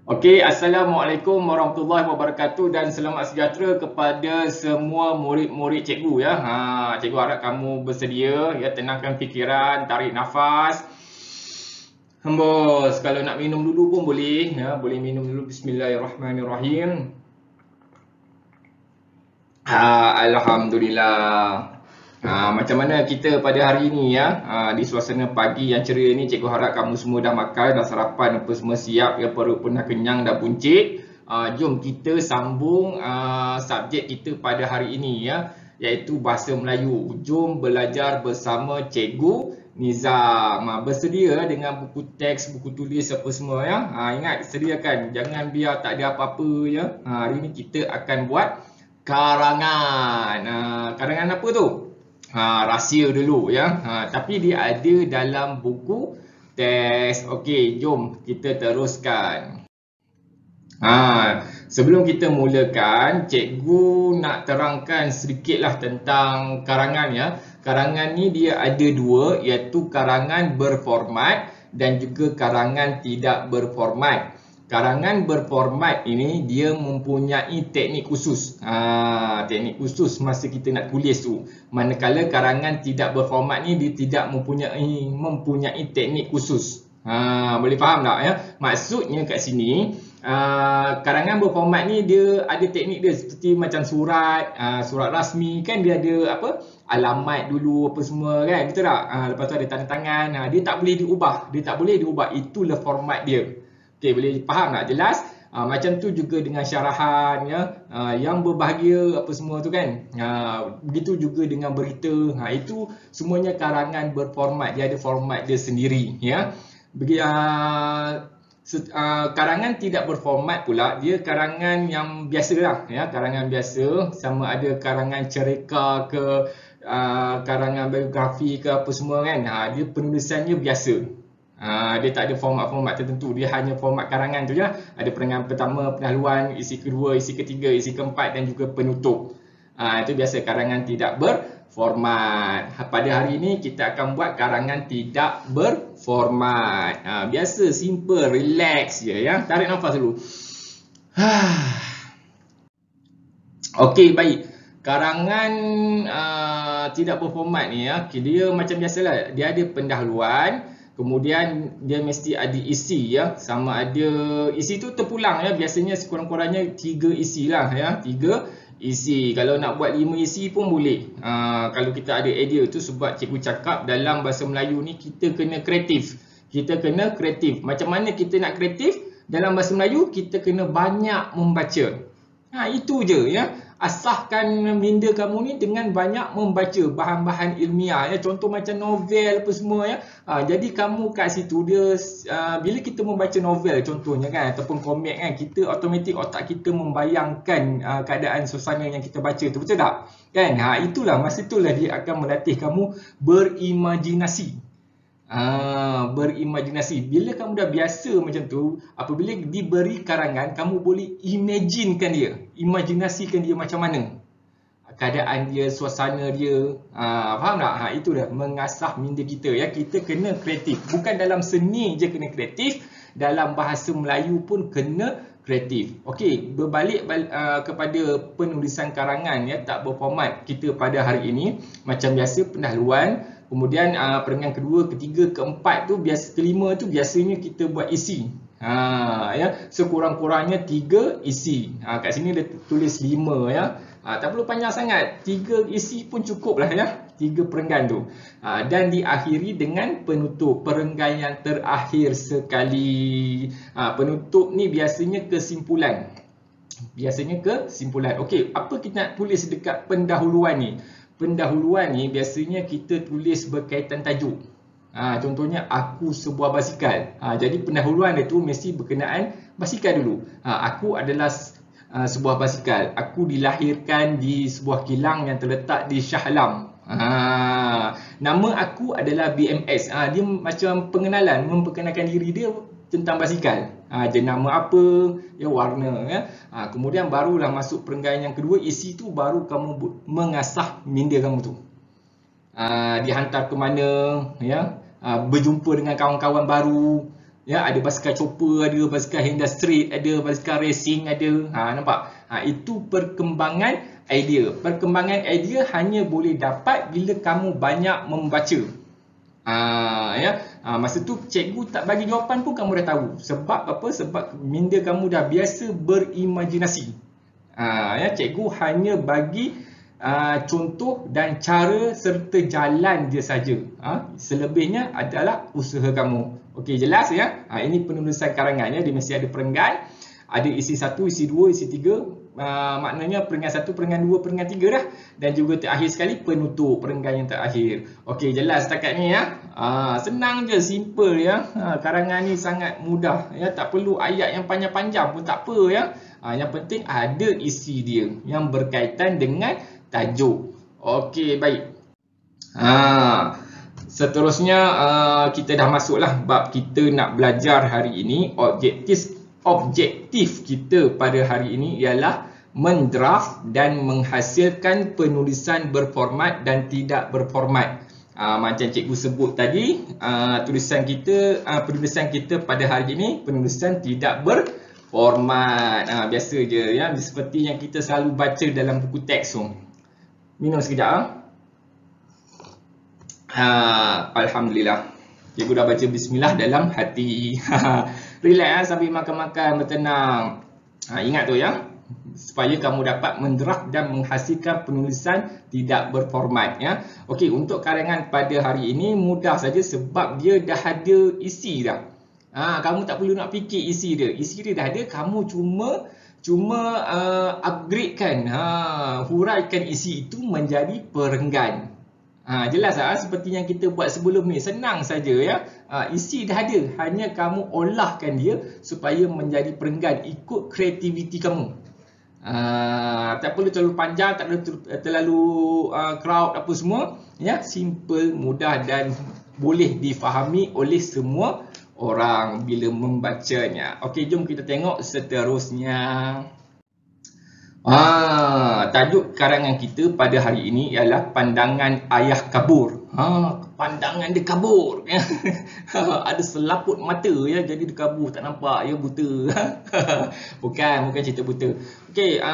Okey, Assalamualaikum warahmatullahi wabarakatuh dan selamat sejahtera kepada semua murid-murid cikgu ya. Cikgu harap kamu bersedia ya, tenangkan fikiran, tarik nafas. Hembus. Kalau nak minum dulu pun boleh ya, boleh minum dulu. Bismillahirrahmanirrahim. Alhamdulillah. Macam mana kita pada hari ini ya, di suasana pagi yang ceria ni, cikgu harap kamu semua dah makan, dah sarapan apa semua siap ya, perut pun dah kenyang, dah buncit. Jom kita sambung subjek kita pada hari ini ya, iaitu bahasa Melayu. Jom belajar bersama cikgu Nizam. Bersedia dengan buku teks, buku tulis apa semua ya. Ingat sediakan, jangan biar tak ada apa-apa ya. Hari ini kita akan buat karangan. Karangan apa tu? Rahsia dulu ya. Tapi dia ada dalam buku teks. Okey, jom kita teruskan. Sebelum kita mulakan, cikgu nak terangkan sedikitlah tentang karangan ya. Karangan ni dia ada dua, iaitu karangan berformat dan juga karangan tidak berformat. Karangan berformat ini dia mempunyai teknik khusus. Teknik khusus masa kita nak tulis tu. Manakala karangan tidak berformat ni dia tidak mempunyai teknik khusus. Boleh faham tak ya? Maksudnya kat sini karangan berformat ni dia ada teknik dia, seperti macam surat, surat rasmi kan, dia ada apa? Alamat dulu apa semua kan, betul tak? Lepas tu ada tanda tangan. Dia tak boleh diubah. Itulah format dia. Okey, boleh faham tak? Jelas? Macam tu juga dengan syarahan ya, yang berbahagia apa semua tu kan. Begitu juga dengan berita. Itu semuanya karangan berformat. Dia ada format dia sendiri ya. Karangan tidak berformat pula, dia karangan yang biasa lah ya, karangan biasa, sama ada karangan cerita ke, karangan biografi ke apa semua kan. Dia penulisannya biasa. Dia tak ada format-format tertentu, dia hanya format karangan tu je. Ada perangan pertama, pendahuluan, isi kedua, isi ketiga, isi keempat dan juga penutup. Itu biasa karangan tidak berformat. Pada hari ini kita akan buat karangan tidak berformat. Biasa, simple, relax je ya. Tarik nafas dulu. Okey, baik. Karangan tidak berformat ni ya, dia macam biasalah, dia ada pendahuluan. Kemudian dia mesti ada isi ya, sama ada isi tu terpulang ya, biasanya sekurang-kurangnya 3 isi lah ya, 3 isi. Kalau nak buat 5 isi pun boleh. Kalau kita ada idea tu, sebab cikgu cakap dalam bahasa Melayu ni kita kena kreatif. Macam mana kita nak kreatif? Dalam bahasa Melayu kita kena banyak membaca. Itu je ya. Asahkan minda kamu ni dengan banyak membaca bahan-bahan ilmiah ya, contoh macam novel apa semua ya. Jadi kamu kat situ dia, bila kita membaca novel contohnya kan, ataupun komik kan, kita automatik otak kita membayangkan keadaan suasana yang kita baca tu, betul tak kan? Itulah, masa itulah dia akan melatih kamu berimajinasi. Berimajinasi. Bila kamu dah biasa macam tu, apabila diberi karangan, kamu boleh imaginekan dia, imajinasikan dia macam mana keadaan dia, suasana dia. Faham tak? Itu dah mengasah minda kita ya. Kita kena kreatif. Bukan dalam seni je kena kreatif, dalam bahasa Melayu pun kena kreatif. Okey, berbalik kepada penulisan karangan ya, tak berformat kita pada hari ini. Macam biasa, pendahuluan. Kemudian perangan kedua, ketiga, keempat tu biasa, kelima tu biasanya kita buat isi. Ya, sekurang-kurangnya 3 isi. Kat sini dia tulis 5 ya. Tak perlu panjang sangat. 3 isi pun cukup lah ya. 3 perenggan tu. Dan diakhiri dengan penutup, perenggan yang terakhir sekali. Penutup ni biasanya kesimpulan. Okey, apa kita nak tulis dekat pendahuluan ni? Pendahuluan ni biasanya kita tulis berkaitan tajuk. Contohnya, aku sebuah basikal. Jadi pendahuluan dia tu mesti berkenaan basikal dulu. Aku adalah sebuah basikal. Aku dilahirkan di sebuah kilang yang terletak di Shah Alam. Nama aku adalah BMS. Dia macam pengenalan, memperkenalkan diri dia tentang basikal. Jenama apa, ya, warna ya. Kemudian barulah masuk perenggan yang kedua, isi tu baru kamu mengasah minda kamu tu. Dihantar ke mana ya, berjumpa dengan kawan-kawan baru Ya, ada basikal chopper, ada basikal Honda Street, ada basikal racing, ada. Nampak? Itu perkembangan idea. Perkembangan idea hanya boleh dapat bila kamu banyak membaca. Masa tu cikgu tak bagi jawapan pun kamu dah tahu. Sebab apa? Sebab minda kamu dah biasa berimajinasi. Cikgu hanya bagi contoh dan cara serta jalan dia saja. Selebihnya adalah usaha kamu. Okey, jelas ya? Ini penulisan karangan ya. Dia mesti ada perenggan. Ada isi 1, isi 2, isi 3. Maknanya perenggan 1, perenggan 2, perenggan 3 dah. Dan juga terakhir sekali penutup, perenggan yang terakhir. Okey, jelas setakat ni ya. Senang je, simple ya. Karangan ni sangat mudah ya. Tak perlu ayat yang panjang-panjang pun tak apa ya. Yang penting ada isi dia yang berkaitan dengan tajuk. Okey, baik. Seterusnya kita dah masuklah bab kita nak belajar hari ini. Objektif kita pada hari ini ialah mendraft dan menghasilkan penulisan berformat dan tidak berformat. Macam cikgu sebut tadi, penulisan kita pada hari ini penulisan tidak berformat. Biasa je ya, seperti yang kita selalu baca dalam buku teks tu. Minum sekejap. Alhamdulillah. Cikgu dah baca bismillah dalam hati. Relax sambil makan-makan, bertenang. Ingat tu ya. Supaya kamu dapat mendraft dan menghasilkan penulisan tidak berformat ya. Okey, untuk karangan pada hari ini mudah saja sebab dia dah ada isi dah. Kamu tak perlu nak fikir isi dia. Isi dia dah ada, kamu cuma upgradekan, huraikan isi itu menjadi perenggan. Jelas seperti yang kita buat sebelum ni, senang saja ya. Isi dah ada, hanya kamu olahkan dia supaya menjadi perenggan ikut kreativiti kamu. Tak perlu terlalu panjang, tak perlu terlalu crowd apa semua ya. Simple, mudah dan boleh difahami oleh semua orang bila membacanya. Okey, jom kita tengok seterusnya. Tajuk karangan kita pada hari ini ialah pandangan ayah kabur. Pandangan dia kabur. Ada selaput mata ya, jadi dia kabur, tak nampak ya, buta. bukan cerita buta. Okey,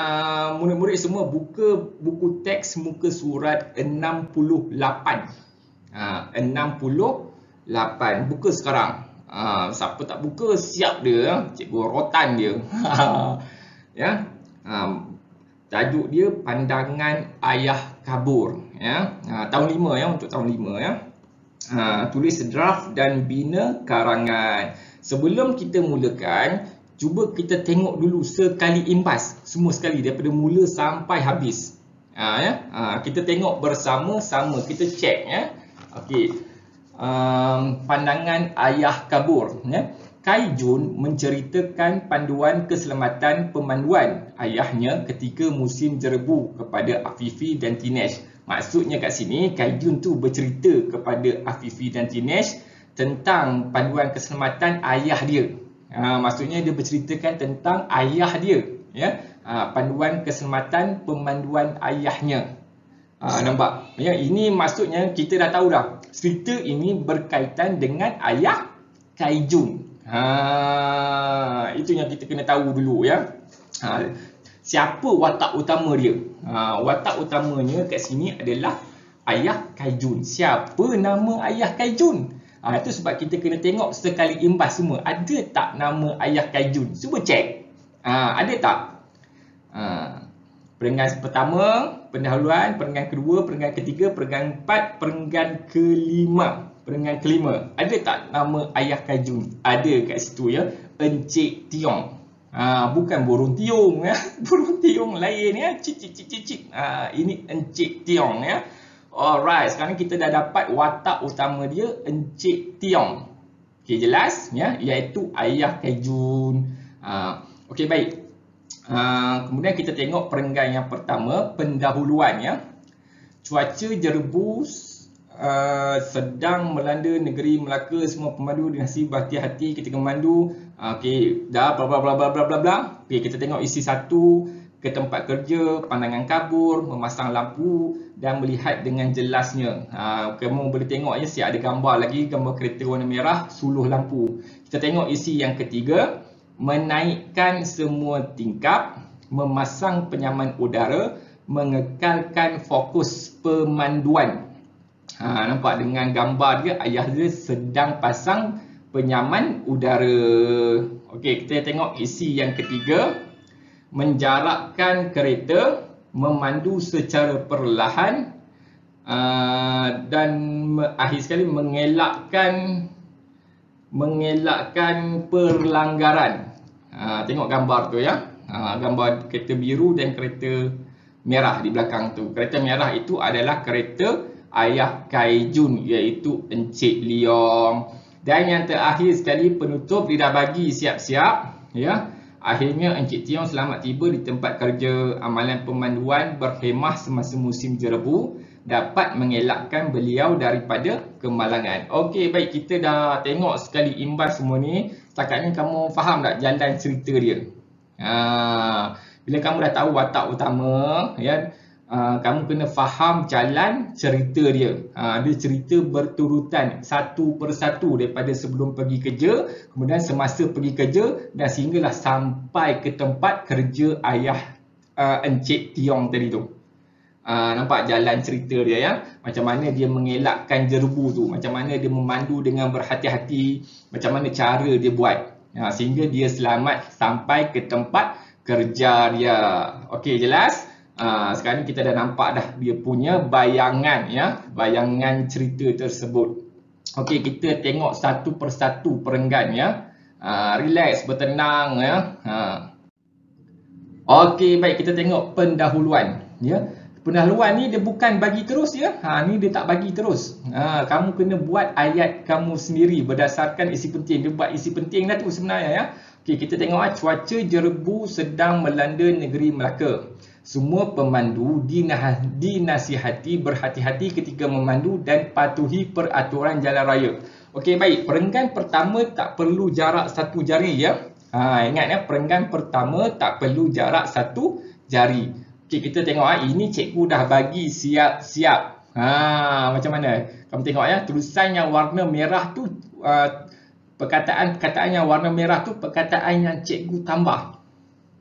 murid-murid semua buka buku teks muka surat 68. 68. Buka sekarang. Siapa tak buka siap dia, cikgu rotan dia. Ya. Tajuk dia pandangan ayah kabur ya. Tahun 5 ya, untuk tahun 5 ya. Tulis draft dan bina karangan. Sebelum kita mulakan, cuba kita tengok dulu sekali imbas, semua sekali daripada mula sampai habis. Kita tengok bersama-sama, kita check ya. Okey. Pandangan ayah kabur ya. Kai Jun menceritakan panduan keselamatan pemanduan ayahnya ketika musim jerebu kepada Afifi dan Tinesh. Maksudnya kat sini Kai Jun tu bercerita kepada Afifi dan Tinesh tentang panduan keselamatan ayah dia. Maksudnya dia berceritakan tentang ayah dia ya. Panduan keselamatan pemanduan ayahnya. Nampak? Ya, ini maksudnya kita dah tahu dah. Cerita ini berkaitan dengan ayah Kai Jun. Itu yang kita kena tahu dulu ya. Siapa watak utama dia? Watak utamanya kat sini adalah ayah Kai Jun. Siapa nama ayah Kai Jun? Itu sebab kita kena tengok sekali imbas semua. Ada tak nama ayah Kai Jun? Cuba cek. Ada tak? Perenggan pertama, pendahuluan, perenggan kedua, perenggan ketiga, perenggan keempat, perenggan kelima. Perenggan kelima, ada tak nama ayah Kai Jun? Ada kat situ ya. Encik Tiong. Bukan burung tiung ya. Burung tiung lain ya. Cicik. Ini Encik Tiong ya. Alright, sekarang kita dah dapat watak utama dia, Encik Tiong. Okey, jelas ya, iaitu ayah Kai Jun. Okey, baik. Kemudian kita tengok perenggan yang pertama, pendahuluan ya. Cuaca jerebu sedang melanda negeri Melaka, semua pemandu dengan si berhati-hati ketika memandu. Okey, dah bla bla bla bla bla bla bla. Okey, kita tengok isi 1. ke tempat kerja, pandangan kabur, memasang lampu dan melihat dengan jelasnya. Kamu boleh tengok ya, siap ada gambar lagi, gambar kereta warna merah, suluh lampu. Kita tengok isi yang ketiga, menaikkan semua tingkap, memasang penyaman udara, mengekalkan fokus pemanduan. Nampak dengan gambar dia, ayah dia sedang pasang penyaman udara. Okey, kita tengok isi yang ketiga, menjarakkan kereta, memandu secara perlahan, dan akhir sekali mengelakkan perlanggaran. Tengok gambar tu ya. Gambar kereta biru dan kereta merah di belakang tu. Kereta merah itu adalah kereta ayah Kai Jun, iaitu Encik Leong. Dan yang terakhir sekali, penutup dia dah bagi siap-siap ya. Akhirnya Encik Tiong selamat tiba di tempat kerja. Amalan pemanduan berkhemah semasa musim jerebu dapat mengelakkan beliau daripada kemalangan. Okey, baik, kita dah tengok sekali imbas semua ni. Setakat ni kamu faham tak jalan cerita dia? Bila kamu dah tahu watak utama ya, kamu kena faham jalan cerita dia. Dia cerita berturutan satu persatu daripada sebelum pergi kerja, kemudian semasa pergi kerja, dan sehinggalah sampai ke tempat kerja ayah Encik Tiong tadi tu. Nampak jalan cerita dia ya, macam mana dia mengelakkan jerebu tu, macam mana dia memandu dengan berhati-hati, macam mana cara dia buat sehingga dia selamat sampai ke tempat kerja dia. Okey, jelas? Sekarang ni kita dah nampak dah dia punya bayangan ya, bayangan cerita tersebut. Okey, kita tengok satu persatu perenggan ya. Relax, bertenang ya. Okey, baik, kita tengok pendahuluan ya. Pendahuluan ni dia bukan bagi terus ya. Ni dia tak bagi terus. Kamu kena buat ayat kamu sendiri berdasarkan isi penting. Dia buat isi penting dah tu sebenarnya ya. Okey, kita tengok cuaca jerebu sedang melanda negeri Melaka. Semua pemandu dinasihati berhati-hati ketika memandu dan patuhi peraturan jalan raya. Okey, baik. Perenggan pertama tak perlu jarak 1 jari ya. Ingat ya, perenggan pertama tak perlu jarak 1 jari. Okey, kita tengok ini cikgu dah bagi siap-siap. Macam mana? Kamu tengok ya, tulisan yang warna merah tu, perkataan-perkataan yang warna merah tu perkataan yang cikgu tambah.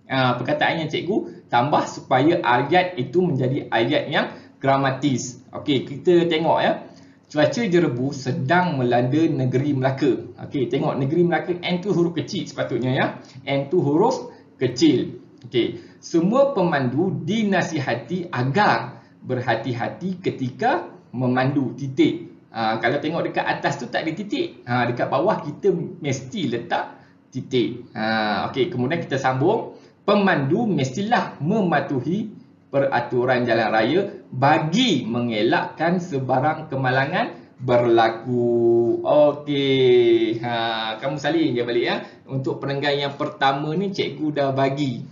Perkataan yang cikgu tambah supaya ayat itu menjadi ayat yang gramatis. Okey, kita tengok ya. Cuaca jerebu sedang melanda negeri Melaka. Okey, tengok negeri Melaka, N tu huruf kecil sepatutnya ya. N tu huruf kecil. Okey, semua pemandu dinasihati agar berhati-hati ketika memandu. Titik. Kalau tengok dekat atas tu tak ada titik. Dekat bawah kita mesti letak titik. Okey, kemudian kita sambung. Pemandu mestilah mematuhi peraturan jalan raya bagi mengelakkan sebarang kemalangan berlaku. Okey, kamu salin je balik ya. Untuk perenggan yang pertama ni cikgu dah bagi.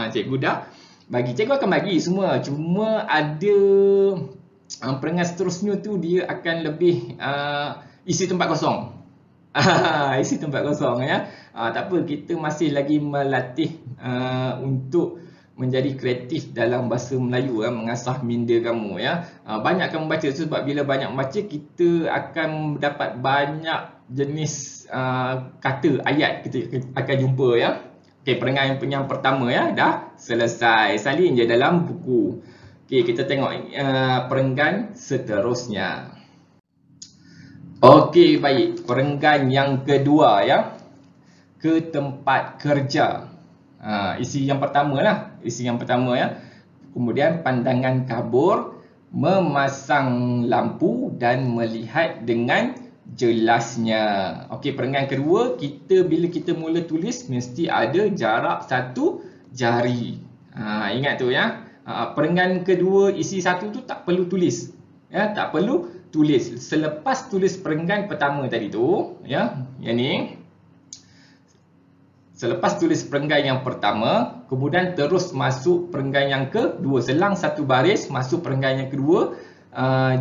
Cikgu dah bagi. Cikgu akan bagi semua. Cuma ada perenggan seterusnya tu dia akan lebih isi tempat kosong. Isi tempat kosong ya. Tak apa, kita masih lagi melatih untuk menjadi kreatif dalam bahasa Melayu mengasah minda kamu ya. Banyak kamu baca, sebab bila banyak baca kita akan dapat banyak jenis kata ayat kita akan jumpa ya. Okey, perenggan yang pertama ya dah selesai. Salin je dalam buku. Okey, kita tengok perenggan seterusnya. Okey, baik. Perenggan yang kedua ya. Ke tempat kerja. Isi yang pertama lah. Isi yang pertama ya. Kemudian pandangan kabur, memasang lampu dan melihat dengan jelasnya. Okey, perenggan kedua, bila kita mula tulis mesti ada jarak 1 jari. Ingat tu ya. Perenggan kedua isi 1 tu tak perlu tulis. Ya, tak perlu tulis. Selepas tulis perenggan pertama tadi tu, ya, yang ni. Selepas tulis perenggan yang pertama, kemudian terus masuk perenggan yang kedua. Selang 1 baris, masuk perenggan yang kedua,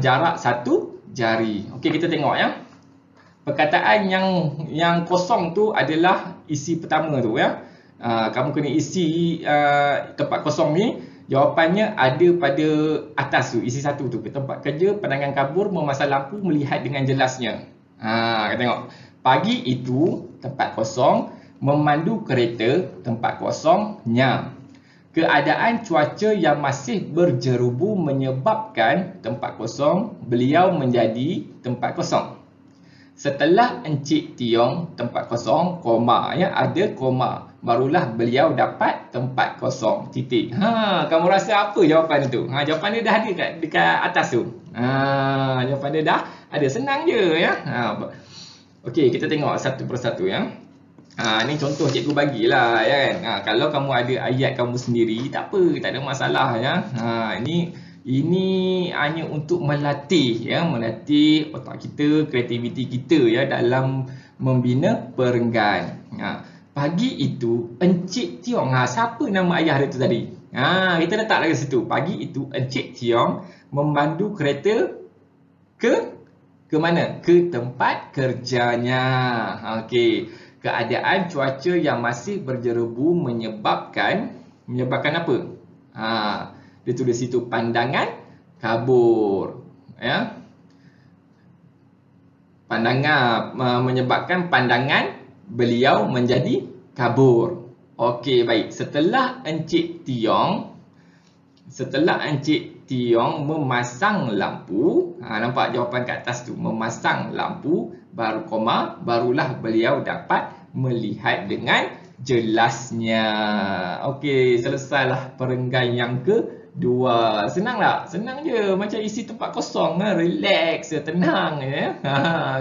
jarak 1 jari. Okey, kita tengok ya. Perkataan yang kosong tu adalah isi pertama tu ya. Kamu kena isi tempat kosong ni. Jawapannya ada pada atas tu, isi satu tu. Tempat kerja, pandangan kabur, memasang lampu, melihat dengan jelasnya. Kita tengok. Pagi itu, tempat kosong, memandu kereta, tempat kosongnya. Keadaan cuaca yang masih berjerubu menyebabkan tempat kosong, beliau menjadi tempat kosong. Setelah Encik Tiong tempat kosong, koma, ya, ada koma, barulah beliau dapat tempat kosong, titik. Kamu rasa apa jawapan itu? Jawapan dia dah ada dekat atas tu. Jawapan dia dah ada, senang je, ya. Okey, kita tengok satu persatu, ya. Ni contoh cikgu bagilah, ya kan. Kalau kamu ada ayat kamu sendiri, tak apa, tak ada masalah, ya. Ini hanya untuk melatih, ya, melatih otak kita, kreativiti kita, ya, dalam membina perenggan. Pagi itu Encik Tiong, siapa nama ayah dia tu tadi? Kita letak lagi situ. Pagi itu Encik Tiong memandu kereta ke mana? Ke tempat kerjanya. Okey. Keadaan cuaca yang masih berjerubu menyebabkan apa? Dia tulis situ pandangan kabur, ya. Menyebabkan pandangan beliau menjadi kabur. Okey, baik. Setelah Encik Tiong memasang lampu, nampak jawapan kat atas tu, memasang lampu, barulah beliau dapat melihat dengan jelasnya. Okey, selesailah perenggan yang kedua. Senang tak? Senang je, macam isi tempat kosong, relax, tenang, ya.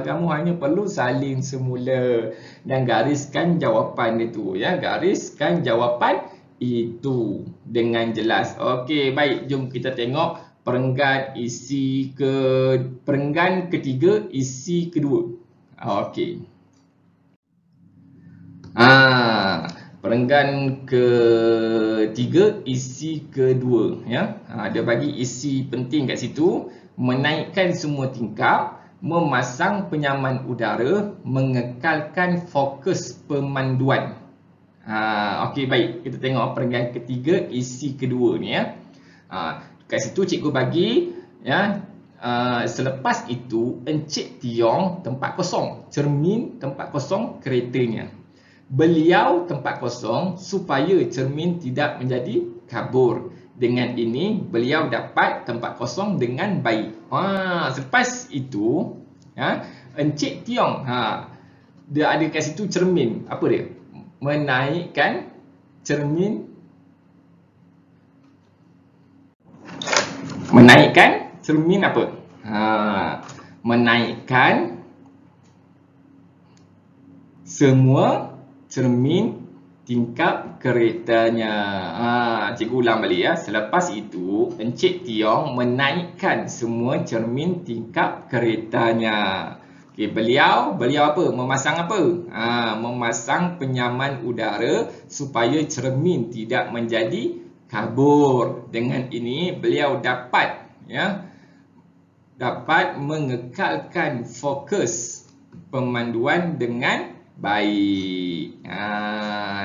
Kamu hanya perlu salin semula dan gariskan jawapan itu, ya. Gariskan jawapan itu dengan jelas. Okey, baik, jom kita tengok perenggan ketiga, isi kedua. Okey. Perenggan ketiga, isi kedua, ya. Dia bagi isi penting kat situ. Menaikkan semua tingkap, memasang penyaman udara, mengekalkan fokus pemanduan. Okey, baik. Kita tengok perenggan ketiga, isi kedua ni, ya. Kat situ cikgu bagi, ya, selepas itu Encik Tiong tempat kosong, cermin tempat kosong keretanya. Beliau tempat kosong supaya cermin tidak menjadi kabur. Dengan ini beliau dapat tempat kosong dengan baik. Selepas itu, ya, Encik Tiong, dia ada kat situ cermin. Apa dia? Menaikkan cermin. Menaikkan cermin apa? Menaikkan semua cermin tingkap keretanya. Cikgu ulang balik, ya. Selepas itu Encik Tiong menaikkan semua cermin tingkap keretanya. Okay, beliau apa? Memasang apa? Memasang penyaman udara supaya cermin tidak menjadi kabur. Dengan ini beliau dapat, ya, dapat mengekalkan fokus pemanduan dengan baik.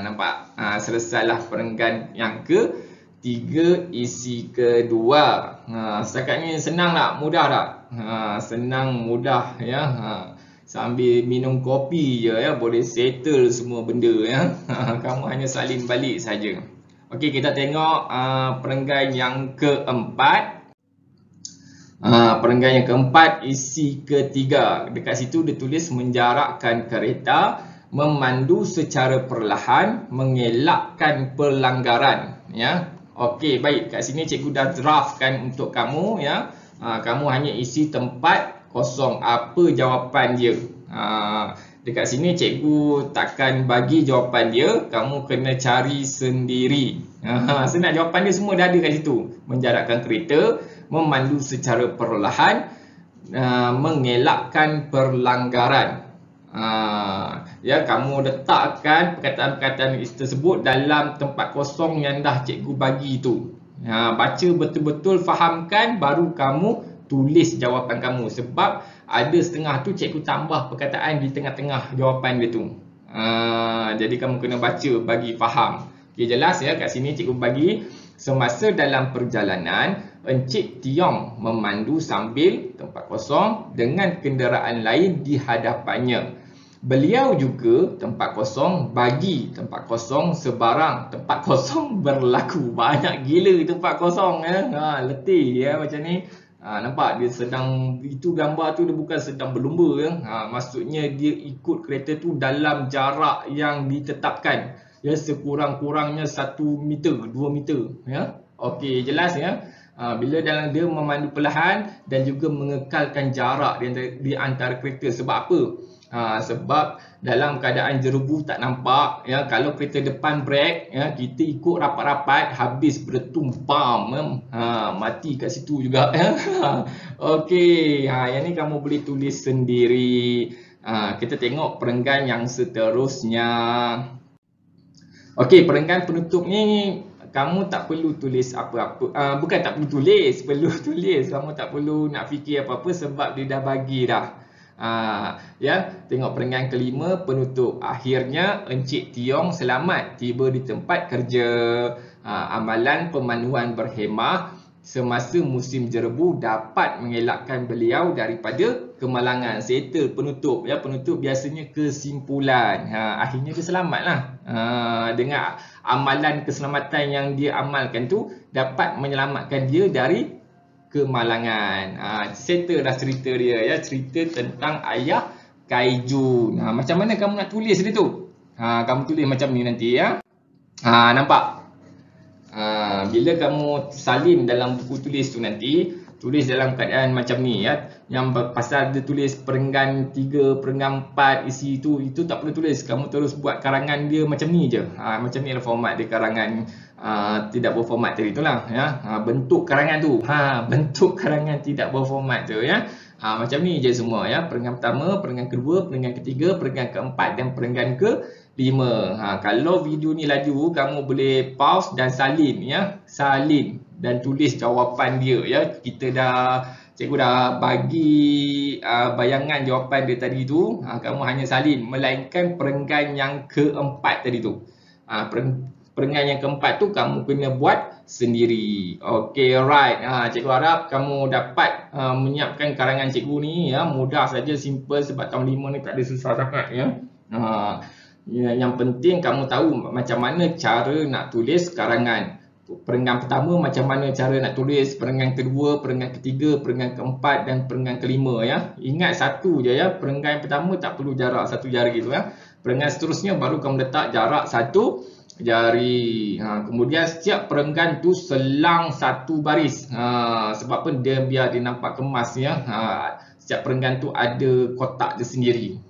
Nampak? Selesailah perenggan yang ketiga, isi kedua. Setakat ni senang tak? Mudah tak? Senang, mudah, ya. Sambil minum kopi je, ya, boleh settle semua benda, ya. Kamu hanya salin balik saja. Okey, kita tengok perenggan yang keempat. Perenggan yang keempat, isi ketiga. Dekat situ dia tulis menjarakkan kereta, memandu secara perlahan, mengelakkan pelanggaran, ya. Okey, baik. Kat sini cikgu dah draftkan untuk kamu, ya. Kamu hanya isi tempat kosong. Apa jawapan dia? Dekat sini cikgu takkan bagi jawapan dia. Kamu kena cari sendiri. Senang, jawapan dia semua dah ada kat situ. Menjarakkan kereta, memandu secara perlahan, mengelakkan pelanggaran. Ya, kamu letakkan perkataan-perkataan tersebut dalam tempat kosong yang dah cikgu bagi tu. Baca betul-betul, fahamkan, baru kamu tulis jawapan kamu. Sebab ada setengah tu cikgu tambah perkataan di tengah-tengah jawapan dia tu. Jadi kamu kena baca bagi faham. Okey, jelas ya, kat sini cikgu bagi semasa dalam perjalanan Encik Tiong memandu sambil tempat kosong dengan kenderaan lain di hadapannya. Beliau juga tempat kosong bagi tempat kosong sebarang. Tempat kosong berlaku. Banyak gila tempat kosong ya. Letih ya macam ni. Nampak dia sedang, itu gambar tu dia bukan sedang berlumba ya. Maksudnya dia ikut kereta tu dalam jarak yang ditetapkan. Ya, sekurang-kurangnya 1 meter, 2 meter ya. Okey, jelas ya. Bila dalam dia memandu perlahan dan juga mengekalkan jarak di antara kereta. Sebab apa? Sebab dalam keadaan jerubu tak nampak ya, kalau kereta depan brake ya, kita ikut rapat-rapat habis bertumpam mati kat situ juga ya. Okey, yang ni kamu boleh tulis sendiri. Kita tengok perenggan yang seterusnya. Okey, perenggan penutup ni kamu tak perlu tulis apa-apa. Bukan tak perlu tulis, perlu tulis. Kamu tak perlu nak fikir apa-apa sebab dia dah bagi dah. Ya, tengok perenggan kelima penutup. Akhirnya Encik Tiong selamat tiba di tempat kerja. Amalan pemanduan berhemah semasa musim jerebu dapat mengelakkan beliau daripada kemalangan. Settle penutup ya, penutup biasanya kesimpulan. Akhirnya dia selamatlah. Dengan amalan keselamatan yang dia amalkan tu dapat menyelamatkan dia dari kemalangan. Settle dah cerita dia ya, cerita tentang ayah Kaiju. Macam mana kamu nak tulis dia tu? Kamu tulis macam ni nanti ya. Nampak? Bila kamu salin dalam buku tulis tu nanti, tulis dalam keadaan macam ni ya. Yang pasal dia tulis perenggan 3, perenggan 4 isi itu tak perlu tulis. Kamu terus buat karangan dia macam ni je. Macam ni lah format dia, karangan tidak berformat tadi itulah ya. Bentuk karangan tu. Bentuk karangan tidak berformat tu ya. Macam ni je semua ya. Perenggan pertama, perenggan kedua, perenggan ketiga, perenggan keempat dan perenggan ke-5. Kalau video ni laju, kamu boleh pause dan salin ya. Salin dan tulis jawapan dia ya. Cikgu dah bagi bayangan jawapan dia tadi tu. Kamu hanya salin, melainkan perenggan yang keempat tadi tu. Perenggan yang keempat tu kamu kena buat sendiri. Okey, right. Cikgu harap kamu dapat menyiapkan karangan cikgu ni ya. Mudah saja, simple sebab tahun 5 ni tak ada susah sangat ya. Yang penting kamu tahu macam mana cara nak tulis karangan. Perenggan pertama macam mana cara nak tulis, perenggan kedua, perenggan ketiga, perenggan keempat dan perenggan kelima ya. Ingat satu je ya, perenggan pertama tak perlu jarak 1 jari gitu ya. Perenggan seterusnya baru kamu letak jarak 1 jari. Kemudian setiap perenggan tu selang 1 baris. Sebab apa? Biar dia nampak kemas ya. Setiap perenggan tu ada kotak dia sendiri.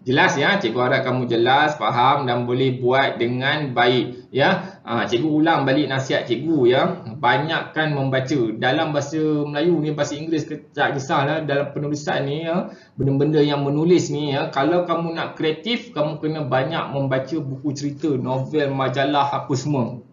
Jelas ya, cikgu harap kamu jelas, faham dan boleh buat dengan baik ya. Cikgu ulang balik nasihat cikgu ya. Banyakkan membaca. Dalam bahasa Melayu ni, bahasa Inggeris tak kisahlah, dalam penulisan ni ya, benda-benda yang menulis ni ya, kalau kamu nak kreatif, kamu kena banyak membaca buku cerita, novel, majalah apa semua.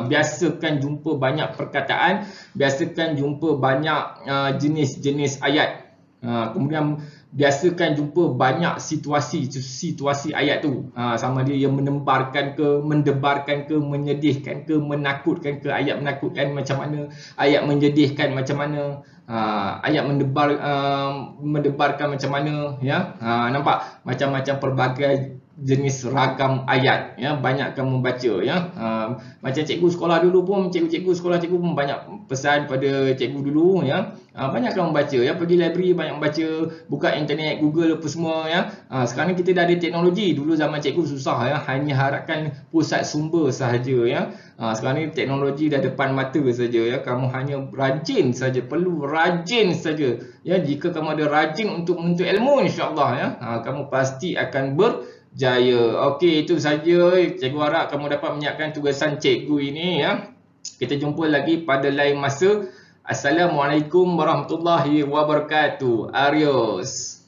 Biasakan jumpa banyak perkataan, biasakan jumpa banyak jenis-jenis ayat. Kemudian biasakan jumpa banyak situasi ayat tu. Sama dia yang mendebarkan ke, menyedihkan ke, menakutkan ke. Ayat menakutkan macam mana, ayat menyedihkan macam mana, ayat mendebarkan macam mana ya. Nampak macam-macam pelbagai jenis ragam ayat ya. Banyakkan membaca ya. Macam cikgu sekolah dulu pun, cikgu sekolah cikgu pun banyak pesan pada cikgu dulu ya. Banyakkan membaca ya, pergi library banyak membaca, buka internet, Google apa semua ya. Sekarang kita dah ada teknologi. Dulu zaman cikgu susah ya, hanya harapkan pusat sumber sahaja ya. Sekarang ni teknologi dah depan mata saja ya. Kamu hanya rajin saja, perlu rajin saja ya. Jika kamu ada rajin untuk menuntut ilmu, insya-Allah ya, kamu pasti akan berjaya. Okey, itu saja. Cikgu harap kamu dapat menyiapkan tugasan cikgu ini ya. Kita jumpa lagi pada lain masa. Assalamualaikum warahmatullahi wabarakatuh. Adios.